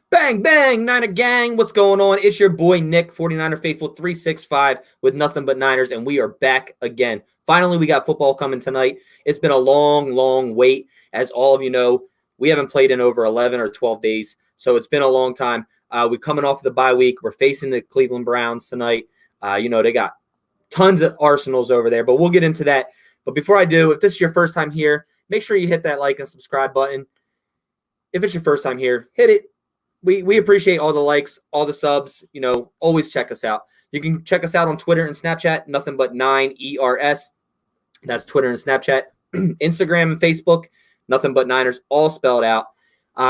Bang, bang, Niner gang. What's going on? It's your boy Nick, 49er Faithful 365 with nothing but Niners, and we are back again. Finally, we got football coming tonight. It's been a long, long wait. As all of you know, we haven't played in over 11 or 12 days, so it's been a long time. We're coming off the bye week. We're facing the Cleveland Browns tonight. They got tons of arsenals over there, but we'll get into that. But before I do, if this is your first time here, make sure you hit that like and subscribe button. If it's your first time here, hit it. We appreciate all the likes, all the subs. Always check us out. You can check us out on Twitter and Snapchat, nothing but 9ERS. That's Twitter and Snapchat. Instagram and Facebook, nothing but Niners, all spelled out.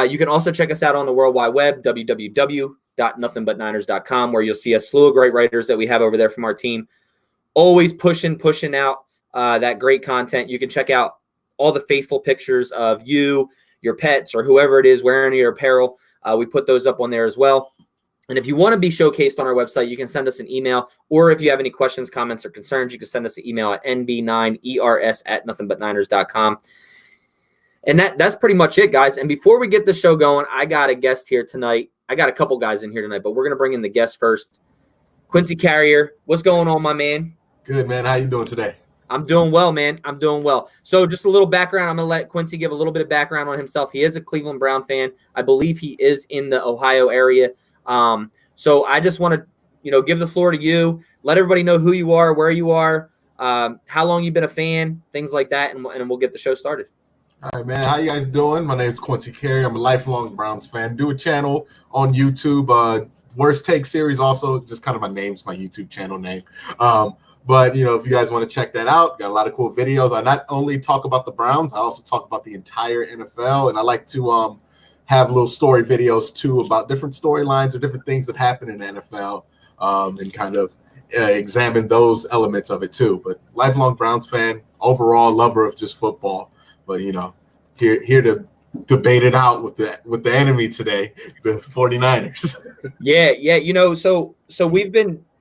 You can also check us out on the World Wide Web, www.nothingbutniners.com, where you'll see a slew of great writers that we have over there from our team. Always pushing out that great content. You can check out all the faithful pictures of you, your pets, or whoever it is wearing your apparel. We put those up on there as well. And if you want to be showcased on our website, you can send us an email. Or if you have any questions, comments, or concerns, you can send us an email at nb9ers@nothingbutniners.com. And that's pretty much it, guys. And before we get the show going, I got a guest here tonight. I got a couple guys in here tonight, but we're going to bring in the guest first. Quincy Carrier, what's going on, my man? Good, man. How you doing today? I'm doing well, man. I'm doing well. So just a little background. I'm going to let Quincy give a little bit of background on himself. He is a Cleveland Brown fan. I believe he is in the Ohio area. So I just want to, give the floor to you. Let everybody know who you are, where you are, how long you've been a fan, things like that, and we'll get the show started. All right, man. How you guys doing? My name's Quincy Carey. I'm a lifelong Browns fan. Do a channel on YouTube, Worst Take Series also, just kind of my name's my YouTube channel name. But, if you guys want to check that out, got a lot of cool videos. I not only talk about the Browns, I also talk about the entire NFL. And I like to have little story videos, too, about different storylines or different things that happen in the NFL and kind of examine those elements of it, too. But lifelong Browns fan, overall lover of just football. But, here to debate it out with the enemy today, the 49ers. Yeah. So we've been –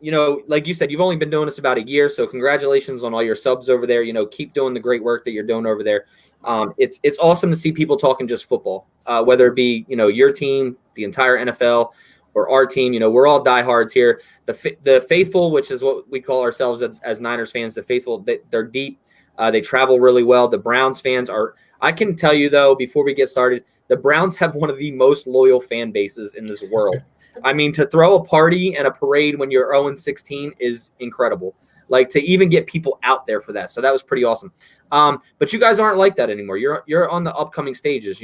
like you said, you've only been doing this about a year, so congratulations on all your subs over there. Keep doing the great work that you're doing over there. It's awesome to see people talking just football, whether it be, your team, the entire NFL, or our team. We're all diehards here. The faithful, which is what we call ourselves as Niners fans, the faithful, they're deep. They travel really well. The Browns fans are – I can tell you, though, before we get started, the Browns have one of the most loyal fan bases in this world. I mean, to throw a party and a parade when you're 0-16 is incredible. Like, to even get people out there for that. So that was pretty awesome. But you guys aren't like that anymore. You're on the upcoming stages,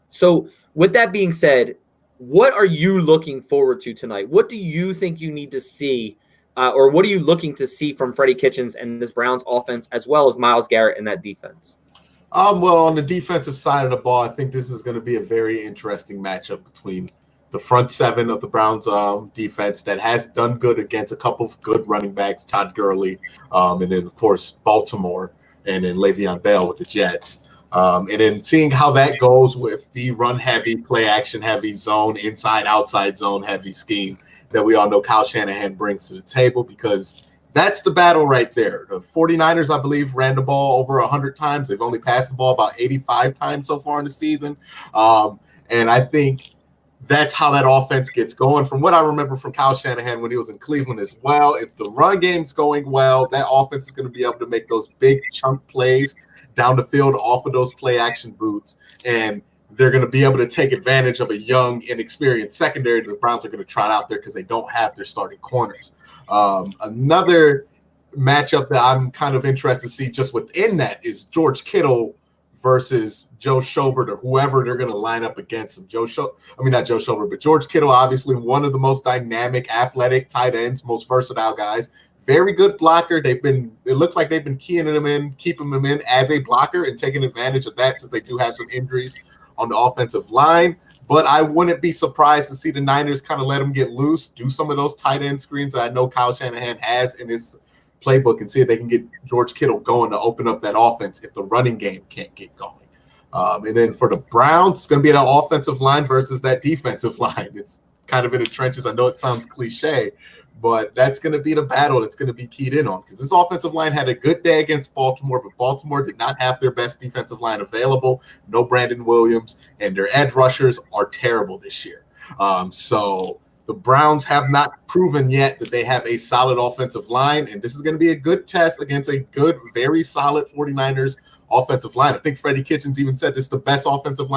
So with that being said, what are you looking forward to tonight? What do you think you need to see, or what are you looking to see from Freddie Kitchens and this Browns offense, as well as Myles Garrett in that defense? Well, on the defensive side of the ball, I think this is going to be a very interesting matchup between the front seven of the Browns defense that has done good against a couple of good running backs, Todd Gurley, and then, of course, Baltimore, and then Le'Veon Bell with the Jets. And then seeing how that goes with the run-heavy, play-action-heavy zone, inside-outside zone-heavy scheme that we all know Kyle Shanahan brings to the table, because that's the battle right there. The 49ers, I believe, ran the ball over 100 times. They've only passed the ball about 85 times so far in the season. And I think that's how that offense gets going. From what I remember from Kyle Shanahan when he was in Cleveland as well, if the run game's going well, that offense is going to be able to make those big chunk plays down the field off of those play-action boots. And they're going to be able to take advantage of a young, inexperienced secondary that the Browns are going to trot out there because they don't have their starting corners. Another matchup that I'm kind of interested to see just within that is George Kittle versus Joe Schobert, or whoever they're going to line up against him. Not Joe Schobert, but George Kittle, obviously one of the most dynamic, athletic tight ends, most versatile guys. Very good blocker. It looks like they've been keying him in, keeping him in as a blocker and taking advantage of that, since they do have some injuries on the offensive line. But I wouldn't be surprised to see the Niners kind of let him get loose, do some of those tight end screens that I know Kyle Shanahan has in his playbook, and see if they can get George Kittle going to open up that offense if the running game can't get going. And then for the Browns, it's going to be that offensive line versus that defensive line. It's kind of in the trenches. I know it sounds cliche, But that's going to be the battle that's going to be keyed in on, because this offensive line had a good day against Baltimore, but Baltimore did not have their best defensive line available. No Brandon Williams, and their edge rushers are terrible this year. So the Browns have not proven yet that they have a solid offensive line, and this is going to be a good test against a good, very solid 49ers offensive line. I think Freddie Kitchens even said this is the best defensive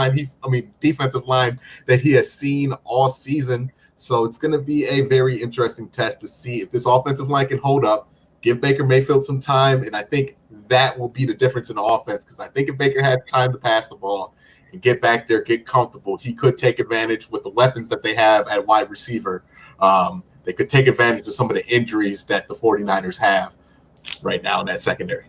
line that he has seen all season. So it's going to be a very interesting test to see if this offensive line can hold up, give Baker Mayfield some time, and I think that will be the difference in the offense, because I think if Baker had time to pass the ball and get back there, get comfortable, he could take advantage with the weapons that they have at wide receiver. They could take advantage of some of the injuries that the 49ers have right now in that secondary.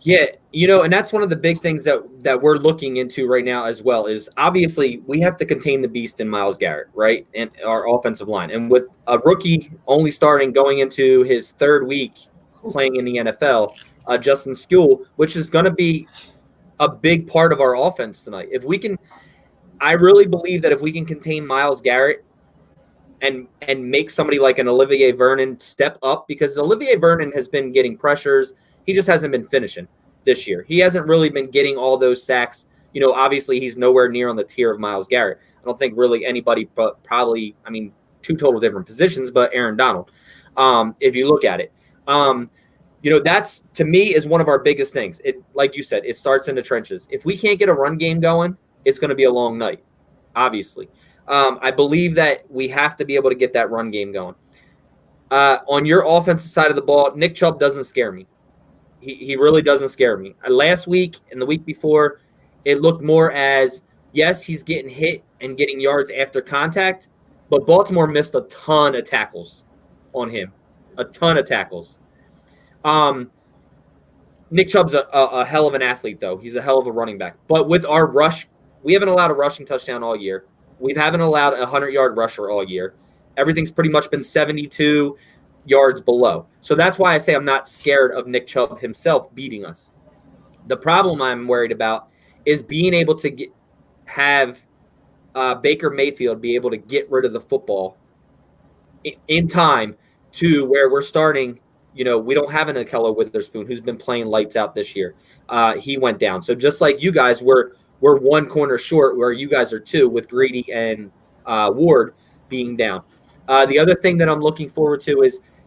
Yeah, and that's one of the big things that we're looking into right now as well, is obviously we have to contain the beast in Myles Garrett, right, and our offensive line. And with a rookie only going into his third week playing in the NFL, Justin Skule, which is going to be a big part of our offense tonight. I really believe that if we can contain Myles Garrett and make somebody like an Olivier Vernon step up, because Olivier Vernon has been getting pressures. He just hasn't been finishing this year. He hasn't really been getting all those sacks. Obviously he's nowhere near on the tier of Myles Garrett. I don't think really anybody, but probably, two total different positions, but Aaron Donald, if you look at it. That's, to me, is one of our biggest things. It, like you said, it starts in the trenches. If we can't get a run game going, it's going to be a long night, obviously. I believe that we have to be able to get that run game going. On your offensive side of the ball, Nick Chubb doesn't scare me. He really doesn't scare me. Last week and the week before, it looked more as, yes, he's getting hit and getting yards after contact, but Baltimore missed a ton of tackles on him. A ton of tackles. Nick Chubb's a hell of an athlete, though. He's a hell of a running back. But with our rush, we haven't allowed a rushing touchdown all year. We haven't allowed a 100-yard rusher all year. Everything's pretty much been 72 yards below. So that's why I say I'm not scared of Nick Chubb himself beating us. The problem I'm worried about is being able to have Baker Mayfield be able to get rid of the football in time to where we're starting. We don't have an Akello Witherspoon who's been playing lights out this year. He went down. So just like you guys, we're one corner short where you guys are two, with Greedy and Ward being down. The other thing that I'm looking forward to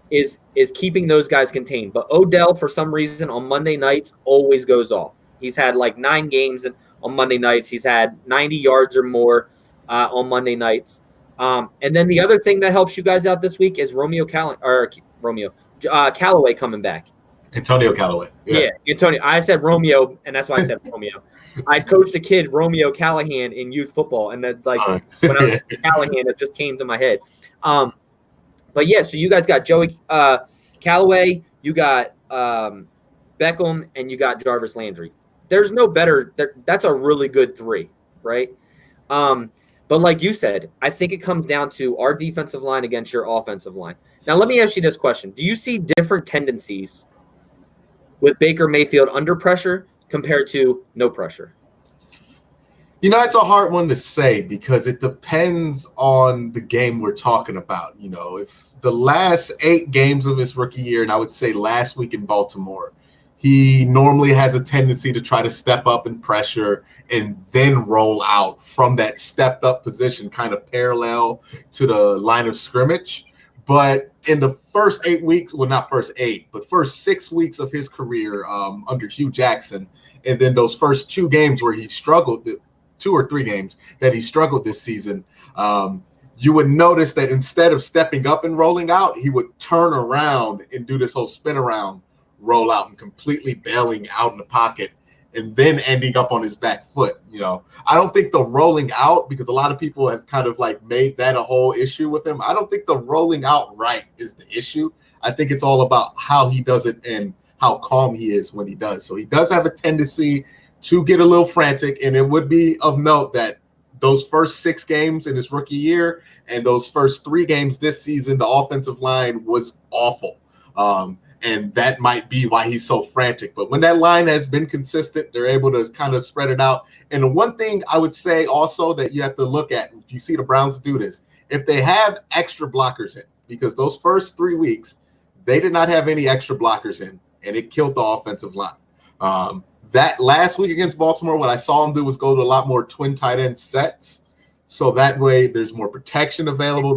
is keeping those guys contained. But Odell, for some reason, on Monday nights always goes off. He's had like 9 games on Monday nights. He's had 90 yards or more on Monday nights. And then the other thing that helps you guys out this week is Callaway coming back. Antonio Callaway. Yeah, Antonio. I said Romeo, and that's why I said Romeo. I coached a kid, Romeo Callahan, in youth football, and that when I was Callahan, it just came to my head. But yeah, so you guys got Joey Callaway, you got Beckham, and you got Jarvis Landry. There's no better. That's a really good 3, right? But like you said, I think it comes down to our defensive line against your offensive line. Now, let me ask you this question. Do you see different tendencies with Baker Mayfield under pressure compared to no pressure? It's a hard one to say, because it depends on the game we're talking about. If the last 8 games of his rookie year, and I would say last week in Baltimore, he normally has a tendency to try to step up and pressure and then roll out from that stepped up position, kind of parallel to the line of scrimmage. But in the first 8 weeks, well, not first 8, but first 6 weeks of his career under Hugh Jackson, and then those first 2 games where he struggled, 2 or 3 games that he struggled this season, you would notice that instead of stepping up and rolling out, he would turn around and do this whole spin around roll out and completely bailing out in the pocket and then ending up on his back foot. I don't think the rolling out, because a lot of people have kind of like made that a whole issue with him. I don't think the rolling out right is the issue. I think it's all about how he does it and how calm he is when he does. So he does have a tendency to get a little frantic, and it would be of note that those first 6 games in his rookie year and those first 3 games this season, the offensive line was awful. And that might be why he's so frantic. But when that line has been consistent, they're able to kind of spread it out. And the one thing I would say also that you have to look at, you see the Browns do this, if they have extra blockers in, because those first 3 weeks, they did not have any extra blockers in, and it killed the offensive line. That last week against Baltimore, what I saw him do was go to a lot more twin tight end sets. So that way there's more protection available.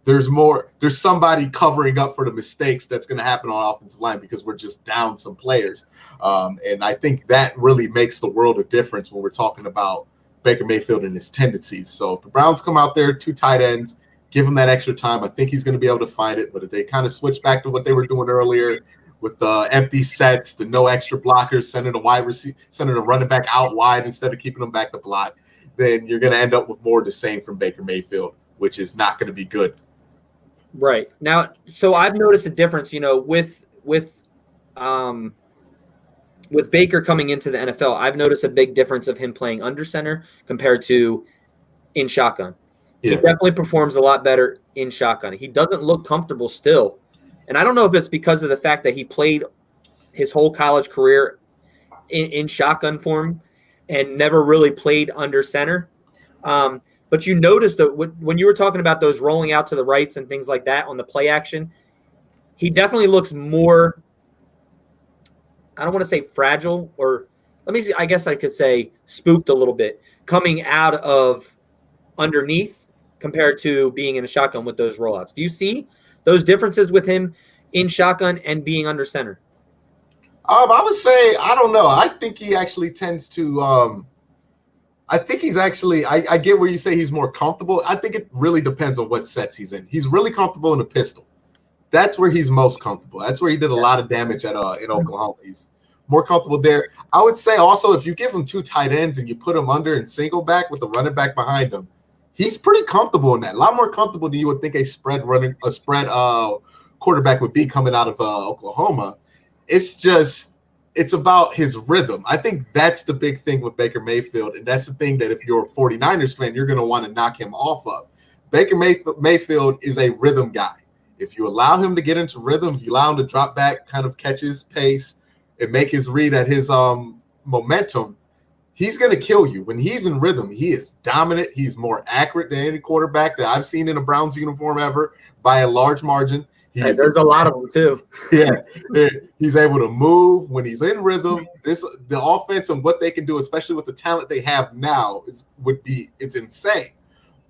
There's somebody covering up for the mistakes that's going to happen on offensive line because we're just down some players. And I think that really makes the world a difference when we're talking about Baker Mayfield and his tendencies. So if the Browns come out there, 2 tight ends, give him that extra time, I think he's going to be able to find it. But if they kind of switch back to what they were doing earlier with the empty sets, the no extra blockers, sending a running back out wide instead of keeping them back to block, then you're going to end up with more of the same from Baker Mayfield, which is not going to be good. Right. Now, so I've noticed a difference, with Baker coming into the NFL. I've noticed a big difference of him playing under center compared to in shotgun. Yeah. He definitely performs a lot better in shotgun. He doesn't look comfortable still. And I don't know if it's because of the fact that he played his whole college career in shotgun form and never really played under center. But you noticed that when you were talking about those rolling out to the rights and things like that on the play action, he definitely looks more, I don't want to say fragile, or let me see, I guess I could say spooked a little bit coming out of underneath compared to being in a shotgun with those rollouts. Do you see those differences with him in shotgun and being under center? I would say, I don't know. I think he actually tends to I think he's actually, I get where you say he's more comfortable. I think it really depends on what sets he's in. He's really comfortable in a pistol. That's where he's most comfortable. That's where he did a lot of damage in Oklahoma. He's more comfortable there. I would say also if you give him 2 tight ends and you put him under and single back with the running back behind him, he's pretty comfortable in that. A lot more comfortable than you would think a spread quarterback would be coming out of Oklahoma. It's about his rhythm. I think that's the big thing with Baker Mayfield, and that's the thing that if you're a 49ers fan, you're going to want to knock him off of. Baker Mayfield is a rhythm guy. If you allow him to get into rhythm, if you allow him to drop back, kind of catch his pace, and make his read at his momentum, he's going to kill you. When he's in rhythm, he is dominant. He's more accurate than any quarterback that I've seen in a Browns uniform ever by a large margin. There's a lot of them too. Yeah, he's able to move when he's in rhythm. The offense and what they can do, especially with the talent they have now, it's insane.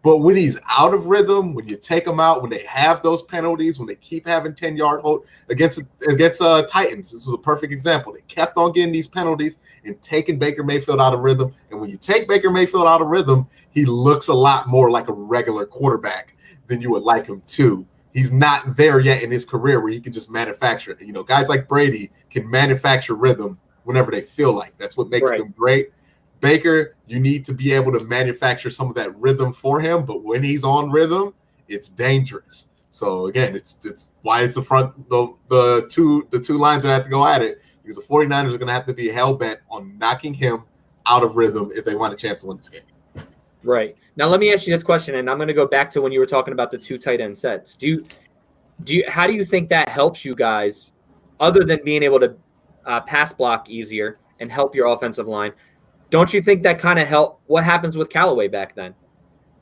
But when he's out of rhythm, when you take him out, when they have those penalties, when they keep having 10-yard hold against Titans, this was a perfect example. They kept on getting these penalties and taking Baker Mayfield out of rhythm. And when you take Baker Mayfield out of rhythm, he looks a lot more like a regular quarterback than you would like him to. He's not there yet in his career where he can just manufacture it. Guys like Brady can manufacture rhythm whenever they feel like. That's what makes them great. Baker, you need to be able to manufacture some of that rhythm for him, but when he's on rhythm, it's dangerous. So again, it's why it's the two lines that have to go at it, because the 49ers are going to have to be hell-bent on knocking him out of rhythm if they want a chance to win this game. Right. Now let me ask you this question, and I'm going to go back to when you were talking about the 2 tight end sets. How do you think that helps you guys, other than being able to pass block easier and help your offensive line? Don't you think that kind of help? What happens with Callaway back then?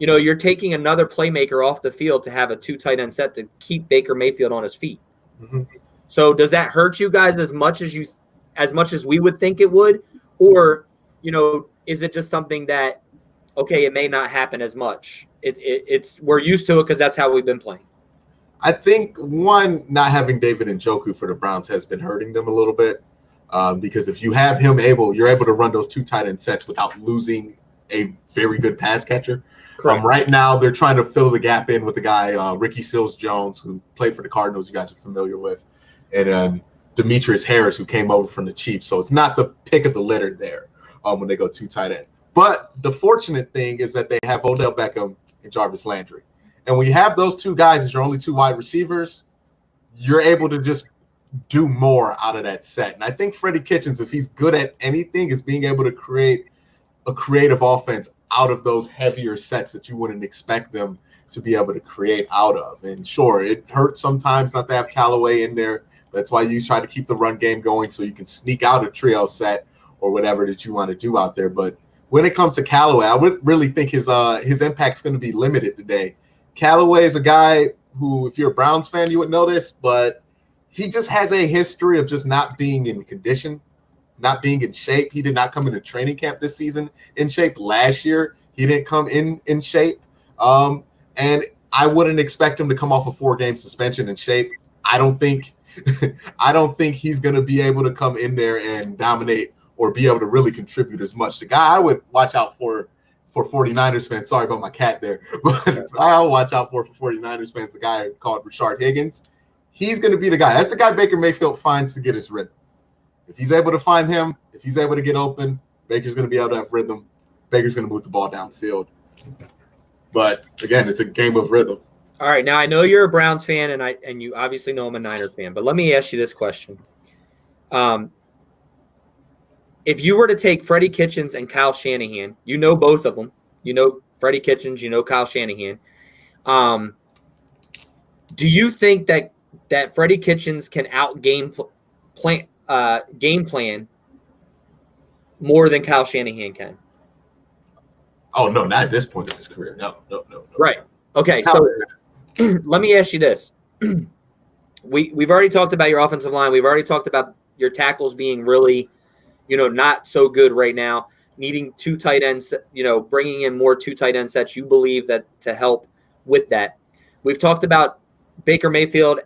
You're taking another playmaker off the field to have a 2 tight end set to keep Baker Mayfield on his feet. Mm-hmm. So does that hurt you guys as much as we would think it would, or is it just something that, okay, it may not happen as much? We're used to it because that's how we've been playing. I think one, not having David Njoku for the Browns has been hurting them a little bit. Because if you have him you're able to run those 2 tight end sets without losing a very good pass catcher. Right now, they're trying to fill the gap in with the guy, Ricky Seals-Jones, who played for the Cardinals, you guys are familiar with, and Demetrius Harris, who came over from the Chiefs. So it's not the pick of the litter there when they go 2 tight end. But the fortunate thing is that they have Odell Beckham and Jarvis Landry. And when you have those 2 guys as your only 2 wide receivers, you're able to just do more out of that set. And I think Freddie Kitchens, if he's good at anything, is being able to create a creative offense out of those heavier sets that you wouldn't expect them to be able to create out of. And sure, it hurts sometimes not to have Callaway in there. That's why you try to keep the run game going so you can sneak out a trio set or whatever that you want to do out there. But when it comes to Callaway, I would really think his impact's going to be limited today Callaway is a guy who, if you're a Browns fan, you would know this, but he just has a history of just not being in condition, not being in shape. He did not come into training camp this season in shape. Last year, he didn't come in shape. And I wouldn't expect him to come off a 4-game suspension in shape. I don't think he's going to be able to come in there and dominate or be able to really contribute as much. The guy I would watch out for 49ers fans, sorry about my cat there, but I'll watch out for 49ers fans, the guy called Rashard Higgins. He's going to be the guy. That's the guy Baker Mayfield finds to get his rhythm. If he's able to find him, if he's able to get open, Baker's going to be able to have rhythm. Baker's going to move the ball downfield. But, again, it's a game of rhythm. All right, now I know you're a Browns fan, and you obviously know I'm a Niners fan, but let me ask you this question. If you were to take Freddie Kitchens and Kyle Shanahan, you know both of them. You know Freddie Kitchens, you know Kyle Shanahan. Do you think that Freddie Kitchens can game plan more than Kyle Shanahan can? Oh, no, not at this point in his career. No. Right. Okay, so let me ask you this. We've already talked about your offensive line. We've already talked about your tackles being really, not so good right now, needing 2 tight ends, bringing in more 2 tight end sets. You believe that to help with that. We've talked about Baker Mayfield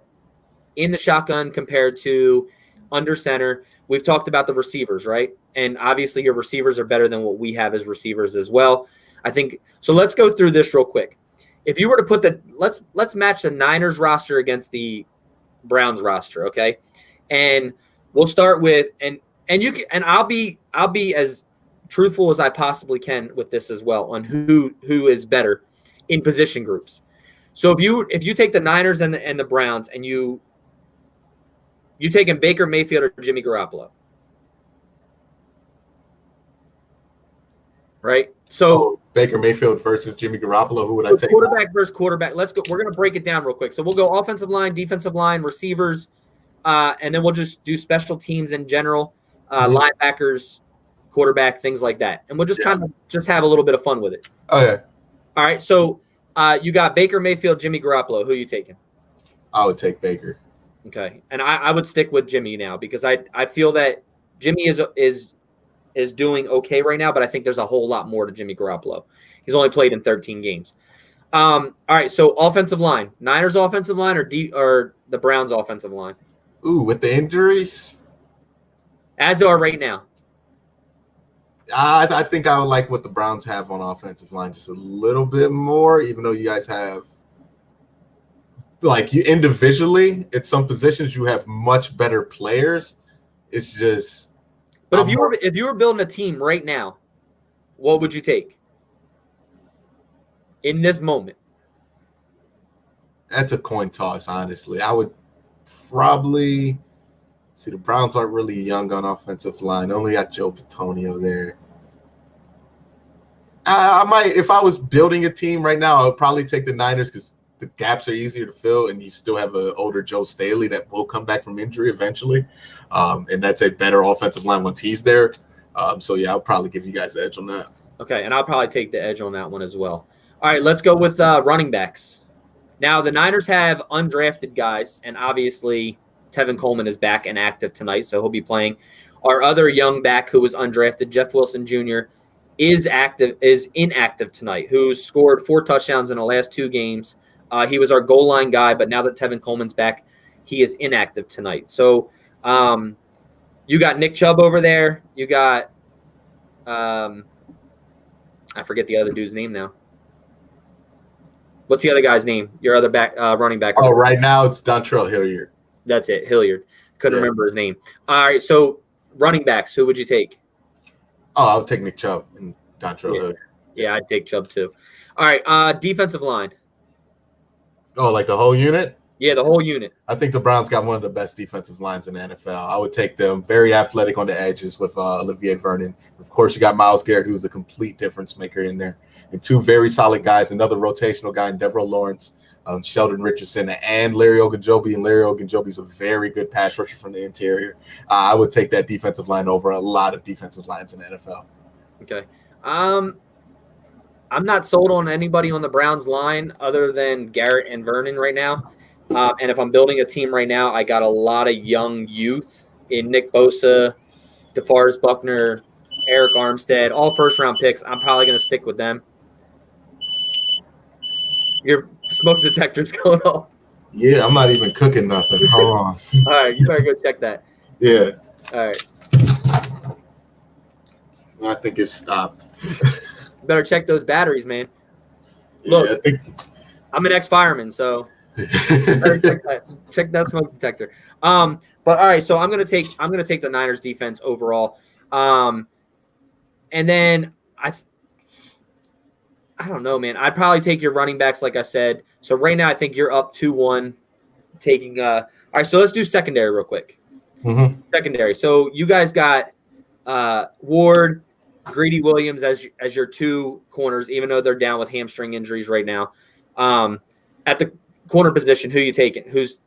in the shotgun compared to under center. We've talked about the receivers, right? And obviously your receivers are better than what we have as receivers as well. I think so. Let's go through this real quick. If you were to put let's match the Niners roster against the Browns roster, okay? And we'll start with and you can, and I'll be as truthful as I possibly can with this as well on who is better in position groups. So if you take the Niners and the Browns and you taking Baker Mayfield or Jimmy Garoppolo, right? So Baker Mayfield versus Jimmy Garoppolo, who would I take? Quarterback versus quarterback. Let's go. We're going to break it down real quick. So we'll go offensive line, defensive line, receivers, and then we'll just do special teams in general, linebackers, quarterback, things like that. And we'll just kind of just have a little bit of fun with it. Okay. All right. So you got Baker Mayfield, Jimmy Garoppolo. Who are you taking? I would take Baker. Okay. And I would stick with Jimmy now because I feel that Jimmy is doing okay right now, but I think there's a whole lot more to Jimmy Garoppolo. He's only played in 13 games. All right, so offensive line. Niners offensive line or the Browns offensive line? Ooh, with the injuries? As they are right now. I think I would like what the Browns have on offensive line just a little bit more, even though you guys have you individually at some positions you have much better players. It's just But if you were building a team right now, what would you take in this moment? That's a coin toss, honestly. I would probably see the Browns aren't really young on offensive line. Only got Joe Patonio there. I might, if I was building a team right now, I would probably take the Niners because the gaps are easier to fill, and you still have an older Joe Staley that will come back from injury eventually. And that's a better offensive line once he's there. So, yeah, I'll probably give you guys the edge on that. Okay, and I'll probably take the edge on that one as well. All right, let's go with running backs. Now, the Niners have undrafted guys, and obviously Tevin Coleman is back and active tonight, so he'll be playing. Our other young back who was undrafted, Jeff Wilson Jr., is inactive tonight, who's scored 4 touchdowns in the last 2 games. He was our goal line guy, but now that Tevin Coleman's back, he is inactive tonight. So you got Nick Chubb over there. You got I forget the other dude's name now. What's the other guy's name? Your other running back. Oh, right now it's Dontrell Hilliard. That's it, Hilliard. Couldn't remember his name. All right, so running backs, who would you take? Oh, I'll take Nick Chubb and Dontrell Hilliard. Yeah, I'd take Chubb too. All right, defensive line. Oh, like the whole unit? Yeah, the whole unit. I think the Browns got one of the best defensive lines in the NFL. I would take them. Very athletic on the edges with Olivier Vernon. Of course, you got Myles Garrett, who's a complete difference maker in there. And 2 very solid guys. Another rotational guy in Devereaux Lawrence, Sheldon Richardson, and Larry Ogunjobi. And Larry Ogunjobi's a very good pass rusher from the interior. I would take that defensive line over a lot of defensive lines in the NFL. Okay. I'm not sold on anybody on the Browns line other than Garrett and Vernon right now. And if I'm building a team right now, I got a lot of young youth in Nick Bosa, DeForest Buckner, Eric Armstead, all first-round picks. I'm probably going to stick with them. Your smoke detector's going off. Yeah, I'm not even cooking nothing. Hold on. All right, you better go check that. Yeah. All right. I think it stopped. You better check those batteries, man. Yeah, Look, I'm an ex-fireman, so check that smoke detector. But all right, so I'm gonna take the Niners defense overall. And then I don't know, man. I'd probably take your running backs, like I said. So right now, I think you're up 2-1. Taking all right, so let's do secondary real quick. Mm-hmm. Secondary. So you guys got Ward, Greedy Williams as your two corners, even though they're down with hamstring injuries right now. At the corner position, who you taking? Who's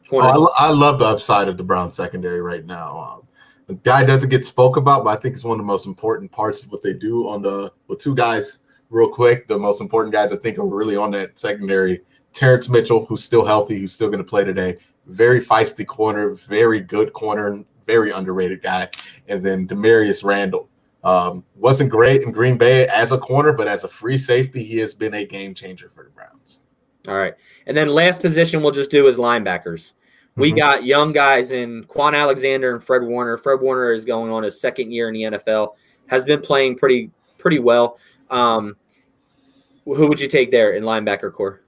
corner? I love the upside of the Browns secondary right now. The guy doesn't get spoke about, but I think it's one of the most important parts of what they do on the two guys real quick. The most important guys I think are really on that secondary. Terrence Mitchell, who's still healthy, who's still going to play today. Very feisty corner, very good corner, very underrated guy. And then Demarius Randall. Wasn't great in Green Bay as a corner, but as a free safety, he has been a game changer for the Browns. All right. And then last position we'll just do is linebackers. We got young guys in Quan Alexander and Fred Warner. Fred Warner is going on his second year in the NFL, has been playing pretty well. Who would you take there in linebacker core?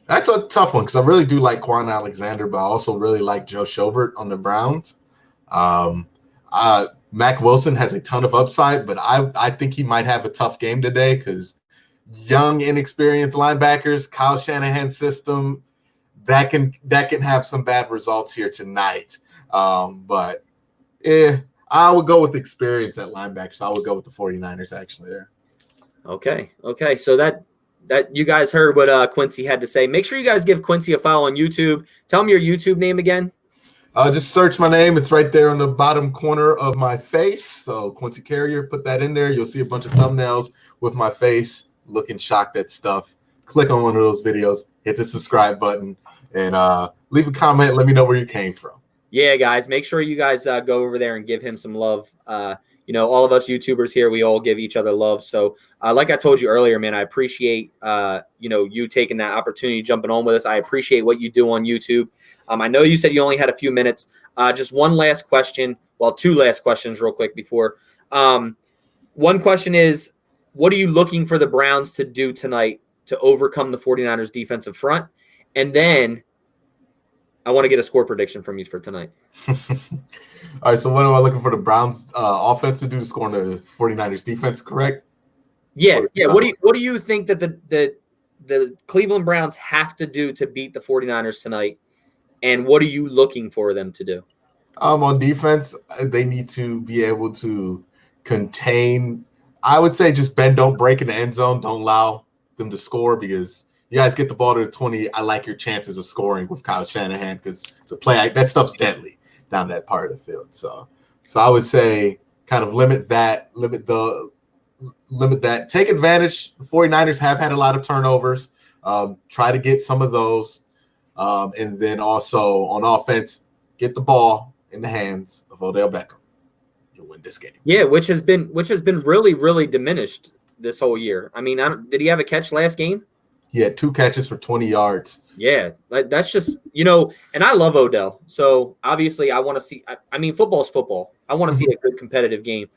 That's a tough one because I really do like Quan Alexander, but I also really like Joe Schobert on the Browns. Mac Wilson has a ton of upside, but I think he might have a tough game today because young, inexperienced linebackers, Kyle Shanahan's system, that can have some bad results here tonight. But I would go with experience at linebackers. I would go with the 49ers actually. Yeah. Okay. So that you guys heard what Quincy had to say. Make sure you guys give Quincy a follow on YouTube. Tell him your YouTube name again. Just search my name. It's right there on the bottom corner of my face. So Quincy Carrier, put that in there. You'll see a bunch of thumbnails with my face looking shocked at stuff. Click on one of those videos, hit the subscribe button, and leave a comment. Let me know where you came from. Yeah, guys, make sure you guys go over there and give him some love. All of us YouTubers here, we all give each other love. So like I told you earlier, man, I appreciate, you taking that opportunity, jumping on with us. I appreciate what you do on YouTube. I know you said you only had a few minutes. Just one last question. Well, two last questions real quick before. One question is, what are you looking for the Browns to do tonight to overcome the 49ers defensive front? And then I want to get a score prediction from you for tonight. All right, so what am I looking for the Browns offense to do to score on the 49ers defense, correct? Yeah. What do you think that the Cleveland Browns have to do to beat the 49ers tonight? And what are you looking for them to do? On defense, they need to be able to contain. I would say just bend, don't break in the end zone. Don't allow them to score because you guys get the ball to the 20. I like your chances of scoring with Kyle Shanahan because the play, that stuff's deadly down that part of the field. So I would say kind of limit that. Take advantage. The 49ers have had a lot of turnovers. Try to get some of those. And then also on offense, get the ball in the hands of Odell Beckham. You'll win this game. Yeah, which has been really, really diminished this whole year. I mean, did he have a catch last game? He had 2 catches for 20 yards. Yeah, that's just, and I love Odell. So obviously I want to see, football is football. I want to see a good competitive game.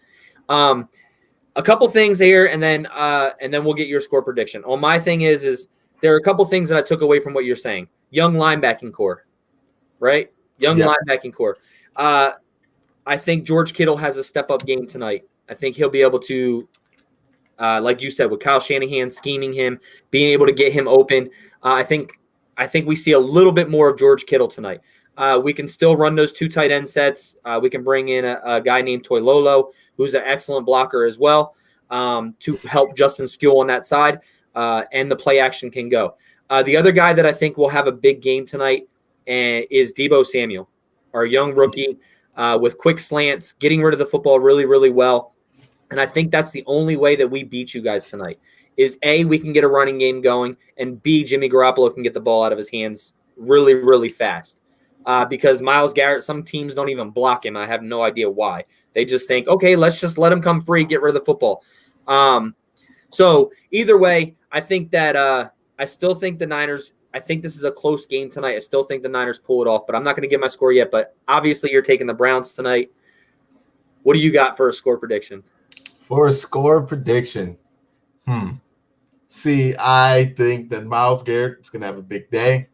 A couple things here, and then we'll get your score prediction. On my thing is there are a couple things that I took away from what you're saying. Young linebacking core, right? Linebacking core. I think George Kittle has a step-up game tonight. I think he'll be able to, like you said, with Kyle Shanahan scheming him, being able to get him open. I think we see a little bit more of George Kittle tonight. We can still run those 2 tight end sets. We can bring in a guy named Toilolo, who's an excellent blocker as well, to help Justin Skule on that side, and the play action can go. The other guy that I think will have a big game tonight is Deebo Samuel, our young rookie with quick slants, getting rid of the football really, really well. And I think that's the only way that we beat you guys tonight is A, we can get a running game going, and B, Jimmy Garoppolo can get the ball out of his hands really, really fast. Because Myles Garrett, some teams don't even block him. I have no idea why. They just think, okay, let's just let him come free, get rid of the football. So either way, I think that I still think the Niners – I think this is a close game tonight. I still think the Niners pull it off, but I'm not going to give my score yet. But obviously you're taking the Browns tonight. What do you got for a score prediction? For a score prediction, see, I think that Myles Garrett is going to have a big day. I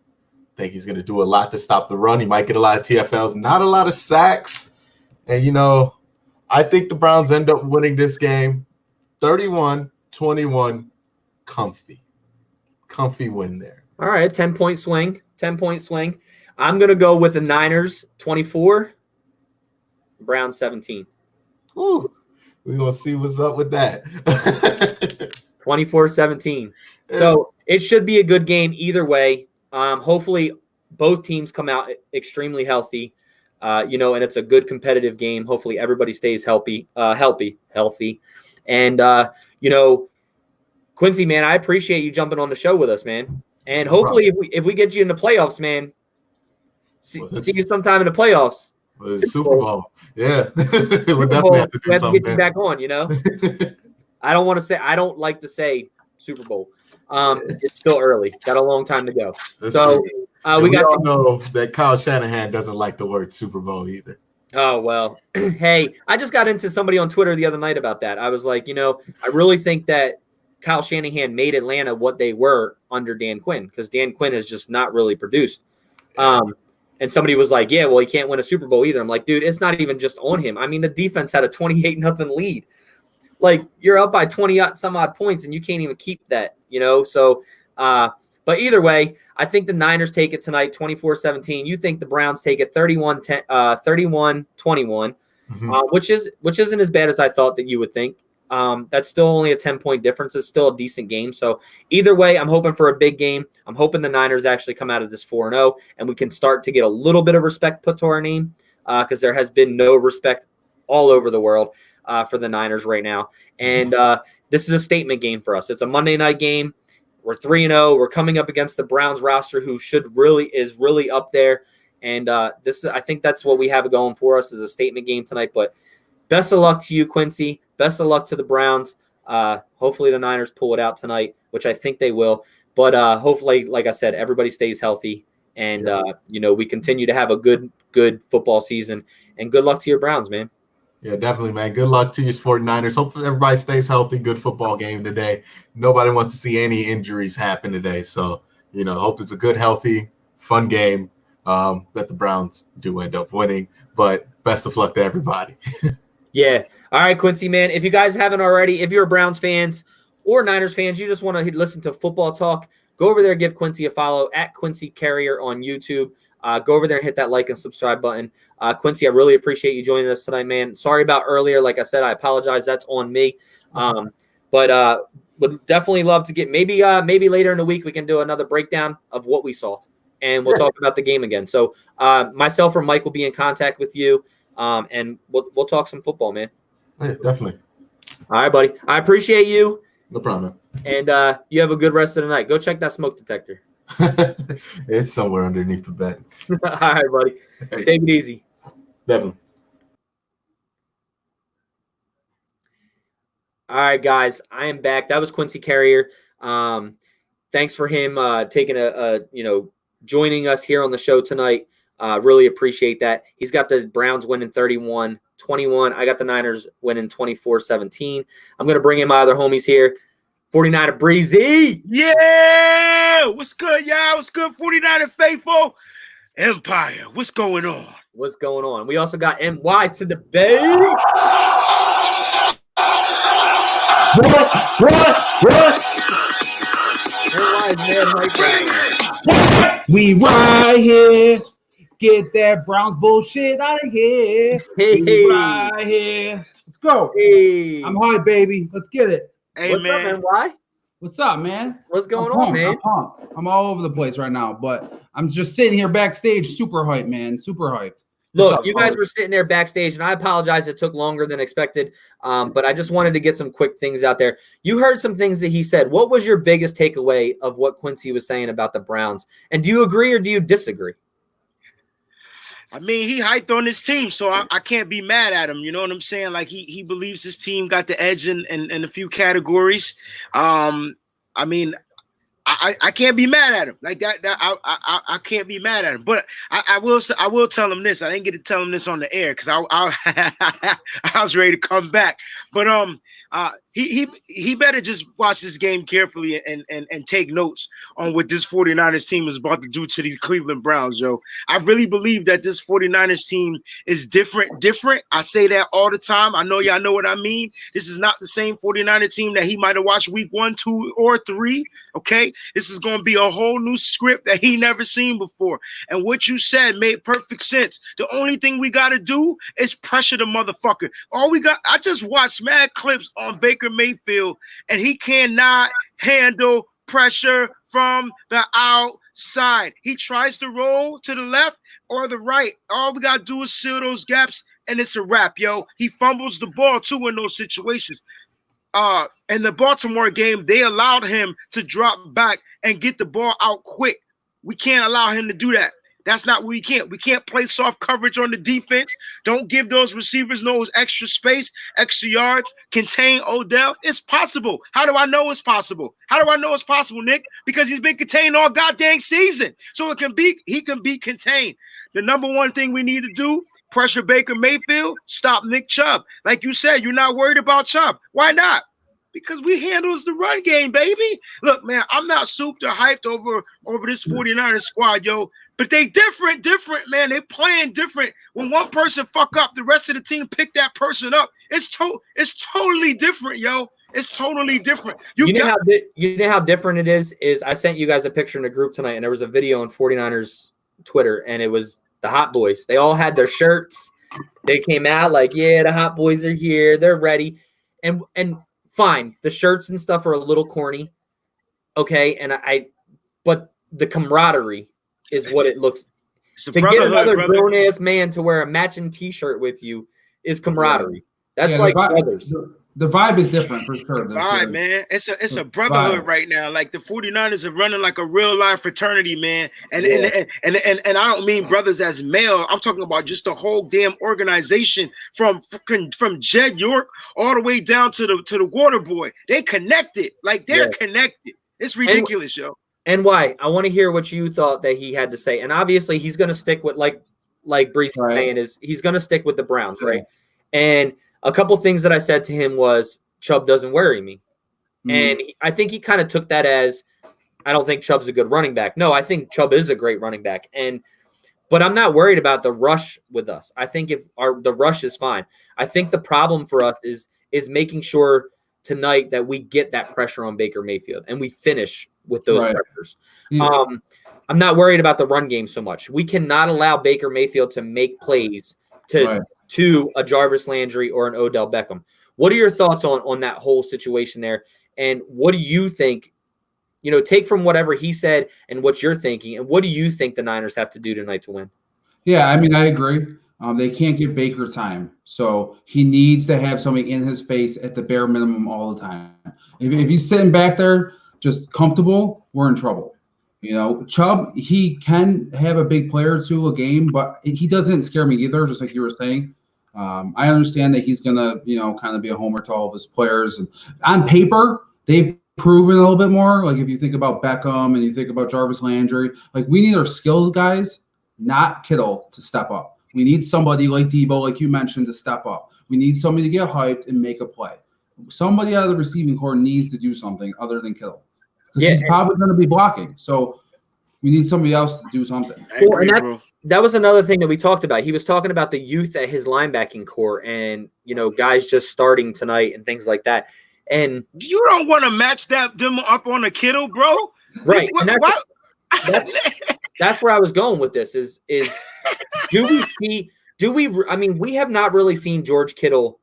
think he's going to do a lot to stop the run. He might get a lot of TFLs, not a lot of sacks. And, I think the Browns end up winning this game 31-21, comfy win there. All right, 10-point swing. 10-point swing. I'm going to go with the Niners 24, Browns 17. Ooh, we're going to see what's up with that. 24-17. So it should be a good game either way. Hopefully both teams come out extremely healthy, and it's a good competitive game. Hopefully everybody stays healthy. And, Quincy, man, I appreciate you jumping on the show with us, man. And hopefully if we get you in the playoffs, man, see you sometime in the playoffs. Well, Super Bowl. Yeah. We'll definitely have to do something. Get you back on, I don't like to say Super Bowl. It's still early. Got a long time to go. We all know that Kyle Shanahan doesn't like the word Super Bowl either. Oh, well, hey, I just got into somebody on Twitter the other night about that. I was like, I really think that Kyle Shanahan made Atlanta what they were under Dan Quinn, because Dan Quinn has just not really produced. And somebody was like, yeah, well, he can't win a Super Bowl either. I'm like, dude, it's not even just on him. I mean, the defense had a 28-0 lead. Like, you're up by 20 some odd points, and you can't even keep that, So, but either way, I think the Niners take it tonight, 24-17. You think the Browns take it 31-21, which isn't as bad as I thought that you would think. That's still only a 10-point difference. It's still a decent game. So either way, I'm hoping for a big game. I'm hoping the Niners actually come out of this 4-0 and we can start to get a little bit of respect put to our name, because there has been no respect all over the world for the Niners right now. And this is a statement game for us. It's a Monday night game. We're 3-0. We're coming up against the Browns roster, who is really up there. And I think that's what we have going for us, is a statement game tonight. But best of luck to you, Quincy. Best of luck to the Browns. Hopefully the Niners pull it out tonight, which I think they will. But hopefully, like I said, everybody stays healthy, and we continue to have a good football season. And good luck to your Browns, man. Yeah, definitely, man. Good luck to you, 49ers. Hope everybody stays healthy. Good football game today. Nobody wants to see any injuries happen today. So, hope it's a good, healthy, fun game that the Browns do end up winning. But best of luck to everybody. Yeah. All right, Quincy, man. If you guys haven't already, if you're Browns fans or Niners fans, you just want to listen to football talk, go over there, give Quincy a follow at Quincy Carrier on YouTube. Go over there and hit that like and subscribe button. Quincy, I really appreciate you joining us tonight, man. Sorry about earlier. Like I said, I apologize. That's on me. But would definitely love to get maybe later in the week we can do another breakdown of what we saw, and we'll talk about the game again. So myself or Mike will be in contact with you, and we'll talk some football, man. Yeah, definitely. All right, buddy. I appreciate you. No problem. And you have a good rest of the night. Go check that smoke detector. It's somewhere underneath the bed. All right, buddy. Take it easy. Definitely. All right, guys. I am back. That was Quincy Carrier. Thanks for him joining us here on the show tonight. Really appreciate that. He's got the Browns winning 31-21. I got the Niners winning 24-17. I'm going to bring in my other homies here. 49er Breezy. Yeah. What's good, y'all? What's good, 49er faithful? Empire. What's going on? What's going on? We also got MY to the Bay. We right here. Get that Browns bullshit out of here. Hey. Right here. Let's go. Hey. I'm high, baby. Let's get it. Hey, What's man. up, MY? What's up, man? What's going on, man? I'm pumped. I'm all over the place right now, but I'm just sitting here backstage, super hyped, man. Super hyped. Look, you guys were sitting there backstage, and I apologize it took longer than expected, but I just wanted to get some quick things out there. You heard some things that he said. What was your biggest takeaway of what Quincy was saying about the Browns? And do you agree or do you disagree? I mean, he hyped on his team, so I can't be mad at him. You know what I'm saying? Like he believes his team got the edge in a few categories. I mean, I can't be mad at him like that. I can't be mad at him. But I will tell him this. I didn't get to tell him this on the air because I was ready to come back. But he better just watch this game carefully and take notes on what this 49ers team is about to do to these Cleveland Browns, yo. I really believe that this 49ers team is different. I say that all the time. I know y'all know what I mean. This is not the same 49er team that he might have watched week 1, 2, or 3. Okay, this is going to be a whole new script that he never seen before. And what you said made perfect sense. The only thing we got to do is pressure the motherfucker. I just watched mad clips on Baker Mayfield, and he cannot handle pressure from the outside. He tries to roll to the left or the right. All we got to do is seal those gaps, and it's a wrap, yo. He fumbles the ball, too, in those situations. In the Baltimore game, they allowed him to drop back and get the ball out quick. We can't allow him to do that. That's not what we can't. We can't play soft coverage on the defense. Don't give those receivers no extra space, extra yards. Contain Odell. It's possible. How do I know it's possible? How do I know it's possible, Nick? Because he's been contained all goddamn season. So he can be contained. The number one thing we need to do, pressure Baker Mayfield, stop Nick Chubb. Like you said, you're not worried about Chubb. Why not? Because we handles the run game, baby. Look, man, I'm not super hyped over this 49ers squad, yo. But they different, man. They playing different. When one person fuck up, the rest of the team pick that person up. It's totally different, yo. It's totally different. You know how different it is I sent you guys a picture in a group tonight, and there was a video on 49ers Twitter, and it was the Hot Boys. They all had their shirts. They came out like, yeah, the Hot Boys are here. They're ready. And fine, the shirts and stuff are a little corny. Okay, but the camaraderie is what it looks. To get another grown-ass man to wear a matching T-shirt with you is camaraderie. That's like brothers. The vibe is different for sure. The vibe, man. It's a brotherhood right now. Like the 49ers are running like a real life fraternity, man. And I don't mean brothers as male. I'm talking about just the whole damn organization from Jed York all the way down to the water boy. They connected. Like they're connected. It's ridiculous, yo. And why? I want to hear what you thought that he had to say. And obviously he's going to stick with like Brees was saying is he's going to stick with the Browns, right? And a couple things that I said to him was Chubb doesn't worry me. And I think he kind of took that as I don't think Chubb's a good running back. No, I think Chubb is a great running back. But I'm not worried about the rush with us. I think the rush is fine. I think the problem for us is making sure tonight that we get that pressure on Baker Mayfield and we finish with those pressures. I'm not worried about the run game so much. We cannot allow Baker Mayfield to make plays to a Jarvis Landry or an Odell Beckham. What are your thoughts on that whole situation there? And what do you think, take from whatever he said and what you're thinking, and what do you think the Niners have to do tonight to win? Yeah, I mean, I agree. They can't give Baker time. So he needs to have something in his face at the bare minimum all the time. If he's sitting back there just comfortable, we're in trouble. Chubb, he can have a big player or two a game, but he doesn't scare me either, just like you were saying. I understand that he's going to, kind of be a homer to all of his players. And on paper, they've proven a little bit more. Like if you think about Beckham and you think about Jarvis Landry, like we need our skilled guys, not Kittle, to step up. We need somebody like Debo, like you mentioned, to step up. We need somebody to get hyped and make a play. Somebody out of the receiving core needs to do something other than Kittle. Because he's probably going to be blocking. So we need somebody else to do something. That was another thing that we talked about. He was talking about the youth at his linebacking core and, guys just starting tonight and things like that. And you don't want to match them up on a Kittle, bro. Right. That's where I was going with this is we have not really seen George Kittle.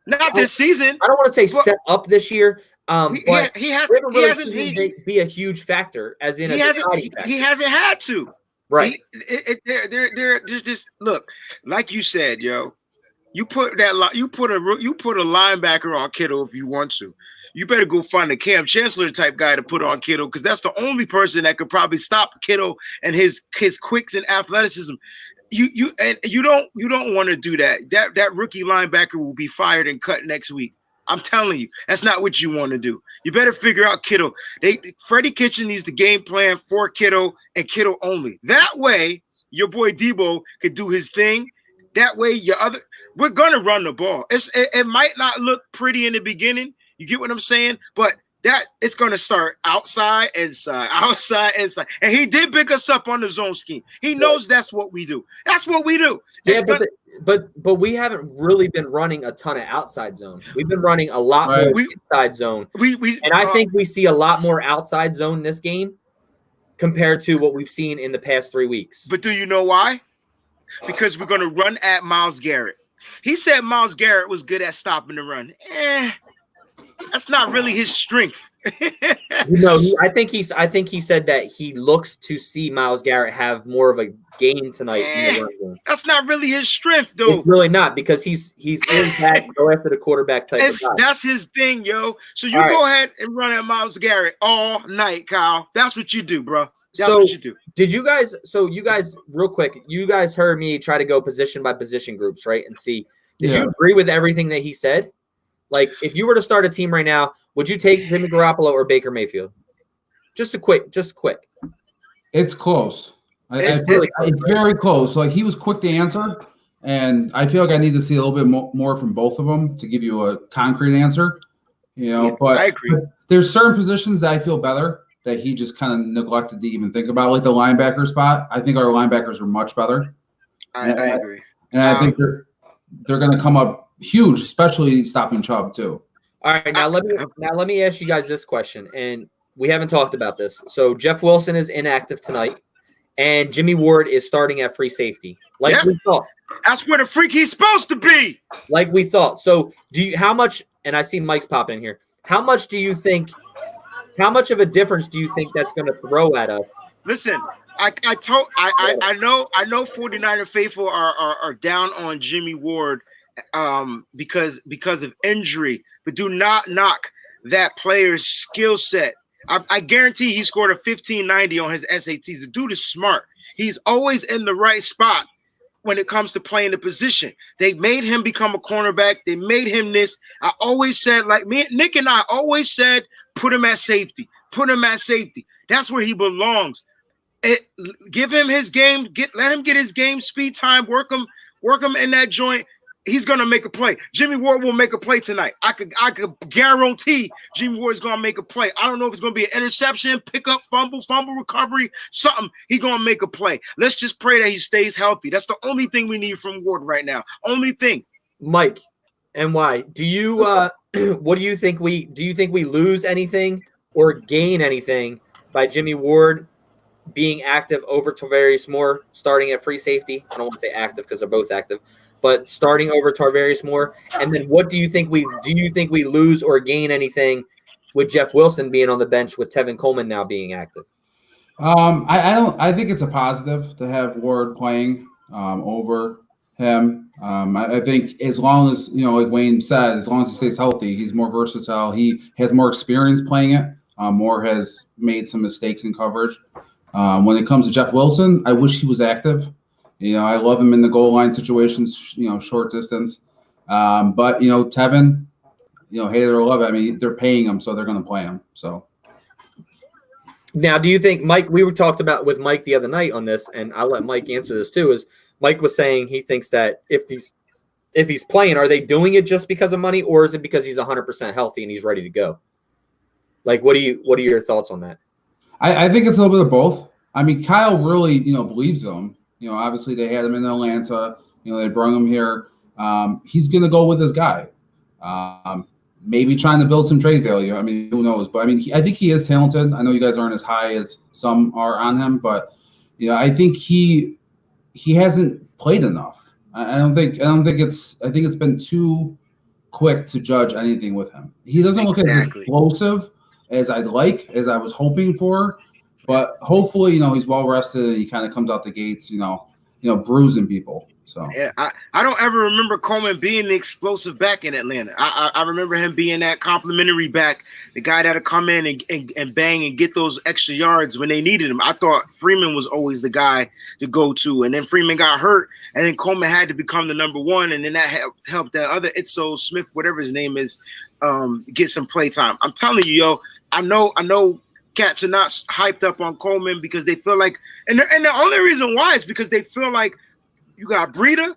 Not this season. I don't want to say step up this year. But he hasn't be a huge factor as in he hasn't had to. Right. They're just look, like you said, yo. You put a linebacker on Kittle if you want to. You better go find a Cam Chancellor type guy to put on Kittle, because that's the only person that could probably stop Kittle and his quicks and athleticism. You don't want to do that. That rookie linebacker will be fired and cut next week. I'm telling you, that's not what you want to do. You better figure out Kittle. Freddie Kitchen needs the game plan for Kittle and Kittle only. That way, your boy Debo could do his thing. That way, we're gonna run the ball. It might not look pretty in the beginning. You get what I'm saying? But it's gonna start outside, inside, outside, inside. And he did pick us up on the zone scheme. He knows that's what we do. That's what we do. But we haven't really been running a ton of outside zone. We've been running a lot more inside zone. I think we see a lot more outside zone this game compared to what we've seen in the past 3 weeks. But do you know why? Because we're going to run at Myles Garrett. He said Myles Garrett was good at stopping the run. That's not really his strength. I think he said that he looks to see Myles Garrett have more of a game tonight in the run game. That's not really his strength, though. It's really not, because he's in back, go after the quarterback type of guy. That's his thing, yo. So you go ahead and run at Myles Garrett all night, Kyle. That's what you do, bro. That's what you do. You guys, real quick, you guys heard me try to go position by position groups, right? And see, did you agree with everything that he said? Like, if you were to start a team right now, would you take Jimmy Garoppolo or Baker Mayfield? Just quick. It's close. It's very close. Like, he was quick to answer, and I feel like I need to see a little bit more from both of them to give you a concrete answer. But I agree. There's certain positions that I feel better that he just kind of neglected to even think about, like the linebacker spot. I think our linebackers are much better. I agree. And I think they're going to come up huge, especially stopping Chubb too. All right, now let me ask you guys this question, and we haven't talked about this. So Jeff Wilson is inactive tonight, and Jimmy Ward is starting at free safety, we thought. That's where the freak he's supposed to be. Like we thought. So how much? And I see Mike's popping in here. How much of a difference do you think that's going to throw at us? Listen, I know 49er faithful are down on Jimmy Ward because of injury, but do not knock that player's skill set. I guarantee he scored a 1590 on his SATs. The dude is smart. He's always in the right spot when it comes to playing the position. They made him become a cornerback. They made him this. I always said, like Nick and I always said, put him at safety. Put him at safety. That's where he belongs. Give him his game. Let him get his game speed time. Work him in that joint. He's gonna make a play. Jimmy Ward will make a play tonight. I could guarantee Jimmy Ward is gonna make a play. I don't know if it's gonna be an interception, pickup, fumble recovery, something. He's gonna make a play. Let's just pray that he stays healthy. That's the only thing we need from Ward right now. Only thing. Mike, and why do you? What do you think we lose anything or gain anything by Jimmy Ward being active over Tarvarius Moore starting at free safety? I don't want to say active because they're both active. But starting over Tarvarius Moore, and then what do you think we lose or gain anything with Jeff Wilson being on the bench with Tevin Coleman now being active? I think it's a positive to have Ward playing over him. I think as long as, like Wayne said, as long as he stays healthy, he's more versatile. He has more experience playing it. Moore has made some mistakes in coverage. When it comes to Jeff Wilson, I wish he was active. I love him in the goal line situations, short distance. But, Tevin, hate it or love it, I mean, they're paying him, so they're going to play him. So now, do you think, Mike, we were talked about with Mike the other night on this, and I'll let Mike answer this too, is Mike was saying he thinks that if he's playing, are they doing it just because of money, or is it because he's 100% healthy and he's ready to go? Like, what are your thoughts on that? I think it's a little bit of both. I mean, Kyle really, believes in him. Obviously they had him in Atlanta. They brought him here. He's going to go with his guy. Maybe trying to build some trade value. I mean, who knows? But I mean, I think he is talented. I know you guys aren't as high as some are on him, but I think he hasn't played enough. I think it's been too quick to judge anything with him. He doesn't look as explosive as I'd like, as I was hoping for. But hopefully, he's well rested and he kind of comes out the gates, bruising people. So yeah, I don't ever remember Coleman being the explosive back in Atlanta. I remember him being that complimentary back, the guy that'll come in and bang and get those extra yards when they needed him. I thought Freeman was always the guy to go to, and then Freeman got hurt, and then Coleman had to become the number one, and then that helped that other Itzo Smith, whatever his name is, get some play time. I'm telling you, yo, I know cats are not hyped up on Coleman because they feel like, and the only reason why is because they feel like you got Breida,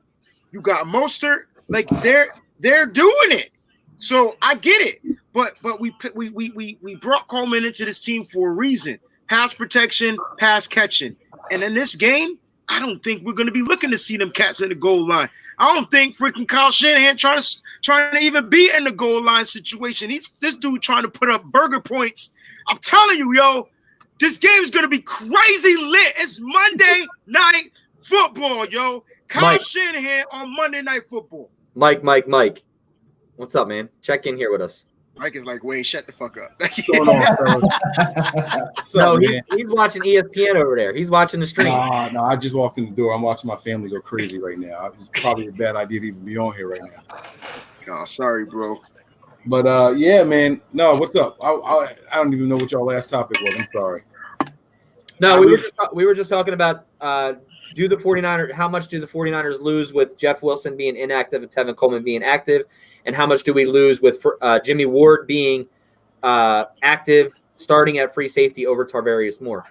you got Mostert, like they're doing it. So I get it, but we brought Coleman into this team for a reason: pass protection, pass catching. And in this game, I don't think we're going to be looking to see them cats in the goal line. I don't think freaking Kyle Shanahan trying to even be in the goal line situation. This dude trying to put up burger points. I'm telling you, yo, this game is going to be crazy lit. It's Monday Night Football, yo. Kyle Shanahan on Monday Night Football. Mike. What's up, man? Check in here with us. Mike is like, Wayne, shut the fuck up. What's going on, he's watching ESPN over there. He's watching the stream. No, I just walked in the door. I'm watching my family go crazy right now. It's probably a bad idea to even be on here right now. Oh, sorry, bro. But yeah, man. No, what's up? I don't even know what y'all last topic was. I'm sorry. No, we were just talking about do the 49ers, how much do the 49ers lose with Jeff Wilson being inactive and Tevin Coleman being active, and how much do we lose with Jimmy Ward being active, starting at free safety over Tarvarius Moore?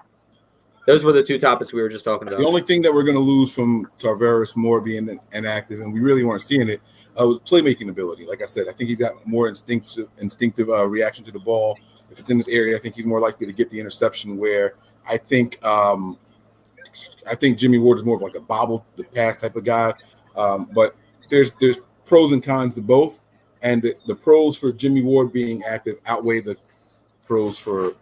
Those were the two topics we were just talking about. The only thing that we're going to lose from Tarvarius Moore being inactive, and we really weren't seeing it, was playmaking ability. Like I said, I think he's got more instinctive reaction to the ball. If it's in this area, I think he's more likely to get the interception, where I think Jimmy Ward is more of like a bobble the pass type of guy. But there's pros and cons to both, and the pros for Jimmy Ward being active outweigh the pros for